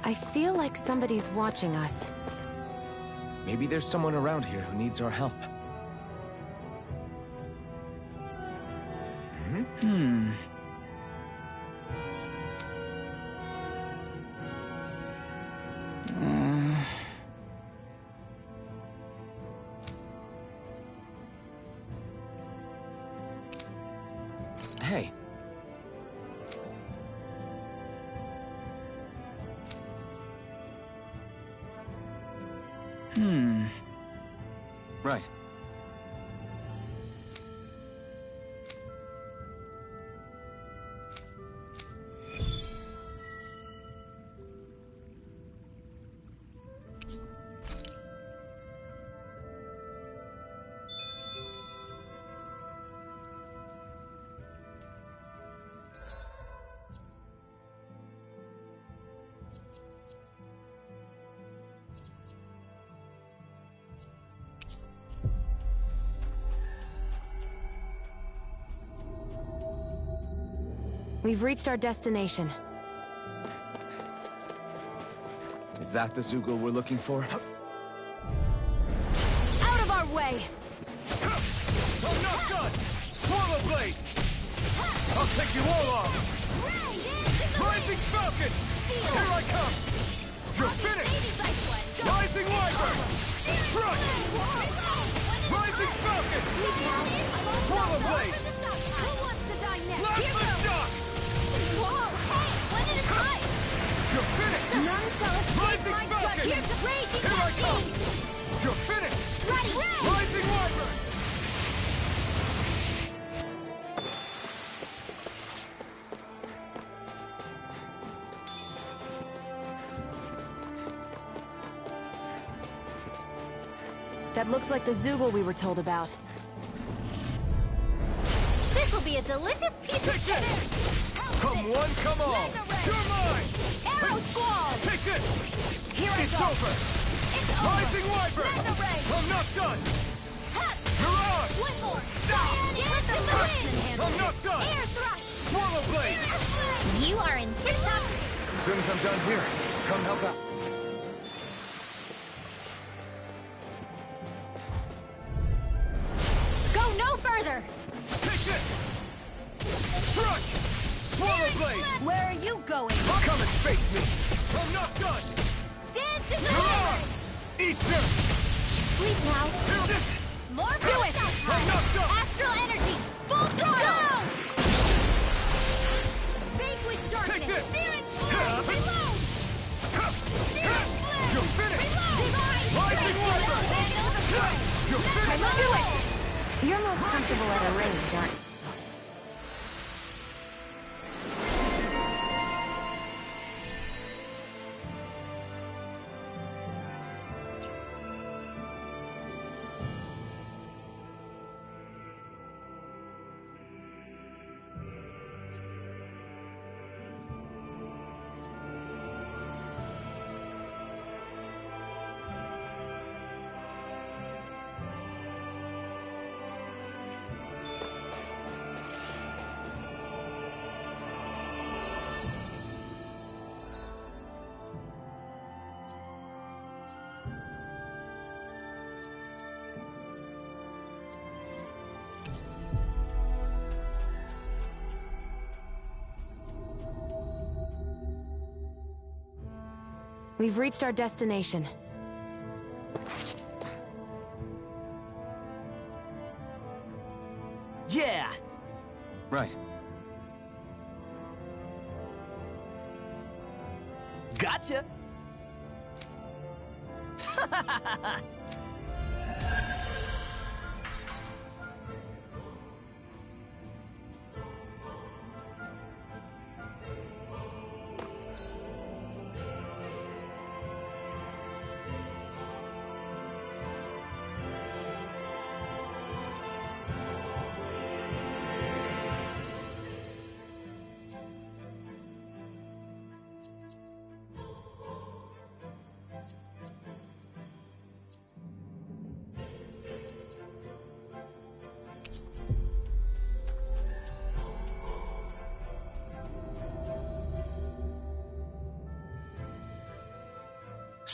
I feel like somebody's watching us. Maybe there's someone around here who needs our help. Hey. Right. We've reached our destination. Is that the Zoogle we're looking for? Out of our way! I'm not done! Swallow Blade! I'll take you all on! Rising Falcon! Here I come! You're finished! Rising Wyvern! Crush! Rising Falcon! Swallow Blade! Plasma Shock! Whoa, hey! One at a time! You're finished! None shall escape Rising my Falcon! strike! Here's the raging Here I come! Valkyrie! You're finished! Ready! Rising Wyvern! That looks like the Zoogle we were told about. This will be a delicious piece of Take this! Come one, come all! You're mine! Arrow Squall! Take this! Here I It's go! over! It's over! Rising Wyvern! Mega Ray! I'm not done! Hup! You're on! One more! Cyan with the wind! I'm not done! Air thrust! Swallow Blade! You are in tip-top... As soon as I'm done here, come help out. Go no further! Take this! Crush! Swallow Blade! Where are you going? Come and face me! I'm not done! Dance in the You're on! wind! Eat this! Sleep now. Here this! More do it! I'm not done! Astral energy! Full throttle! Vanquish darkness! Take this! Searing flame! Reload! Searing flame! You're finished! Reload! Divine Rising strength! Wyvern! You're finished! Do it! You're most comfortable at a range, aren't you? We've reached our destination. Yeah! Right. Gotcha!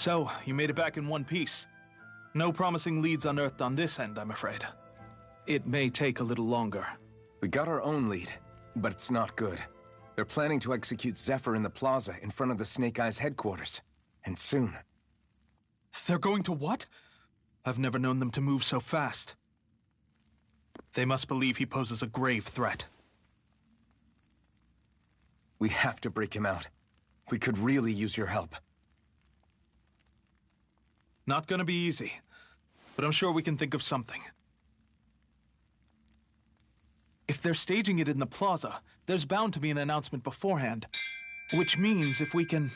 So, you made it back in one piece. No promising leads unearthed on this end, I'm afraid. It may take a little longer. We got our own lead, but it's not good. They're planning to execute Zephyr in the plaza in front of the Snake Eyes headquarters. And soon. They're going to what? I've never known them to move so fast. They must believe he poses a grave threat. We have to break him out. We could really use your help. Not gonna be easy, but I'm sure we can think of something. If they're staging it in the plaza, there's bound to be an announcement beforehand. Which means if we can...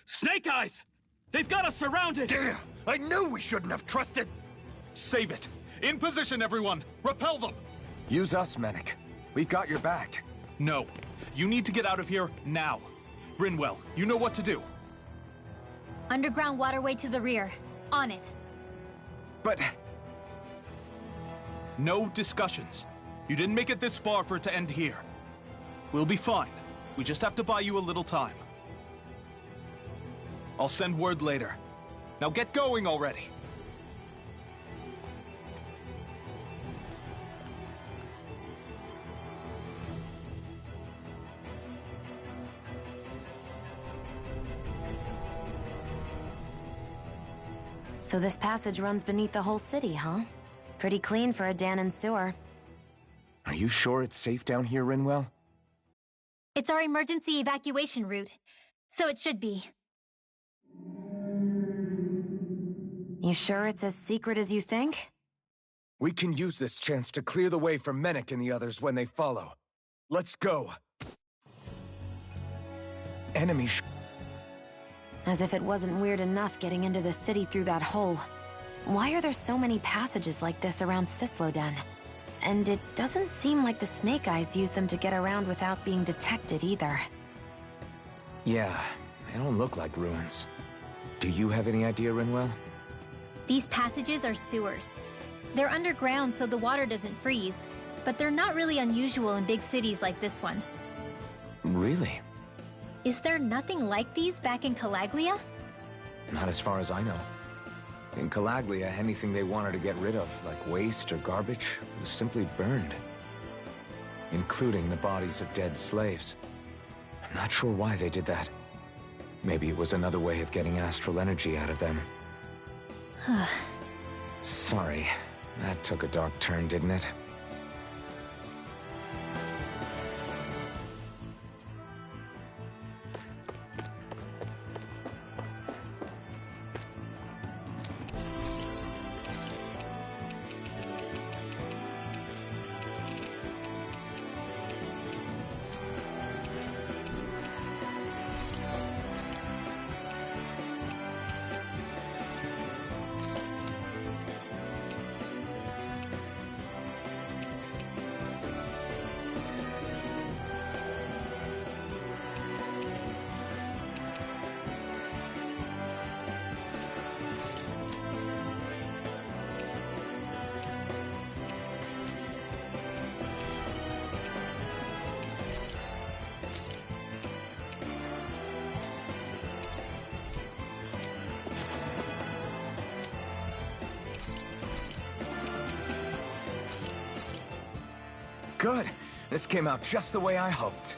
Snake Eyes! They've got us surrounded! Damn! I knew we shouldn't have trusted! Save it! In position, everyone! Repel them! Use us, Mennik. We've got your back. No. You need to get out of here now. Rinwell, you know what to do. Underground waterway to the rear. On it. But... No discussions. You didn't make it this far for it to end here. We'll be fine. We just have to buy you a little time. I'll send word later. Now get going already. So this passage runs beneath the whole city, huh? Pretty clean for a Dahnan sewer. Are you sure it's safe down here, Rinwell? It's our emergency evacuation route, so it should be. You sure it's as secret as you think? We can use this chance to clear the way for Mennik and the others when they follow. Let's go. Enemy As if it wasn't weird enough getting into the city through that hole. Why are there so many passages like this around Cisloden? And it doesn't seem like the Snake Eyes use them to get around without being detected either. Yeah, they don't look like ruins. Do you have any idea, Rinwell? These passages are sewers. They're underground so the water doesn't freeze, but they're not really unusual in big cities like this one. Really? Is there nothing like these back in Calaglia? Not as far as I know. In Calaglia, anything they wanted to get rid of, like waste or garbage, was simply burned. Including the bodies of dead slaves. I'm not sure why they did that. Maybe it was another way of getting astral energy out of them. Sorry, that took a dark turn, didn't it? Good. This came out just the way I hoped.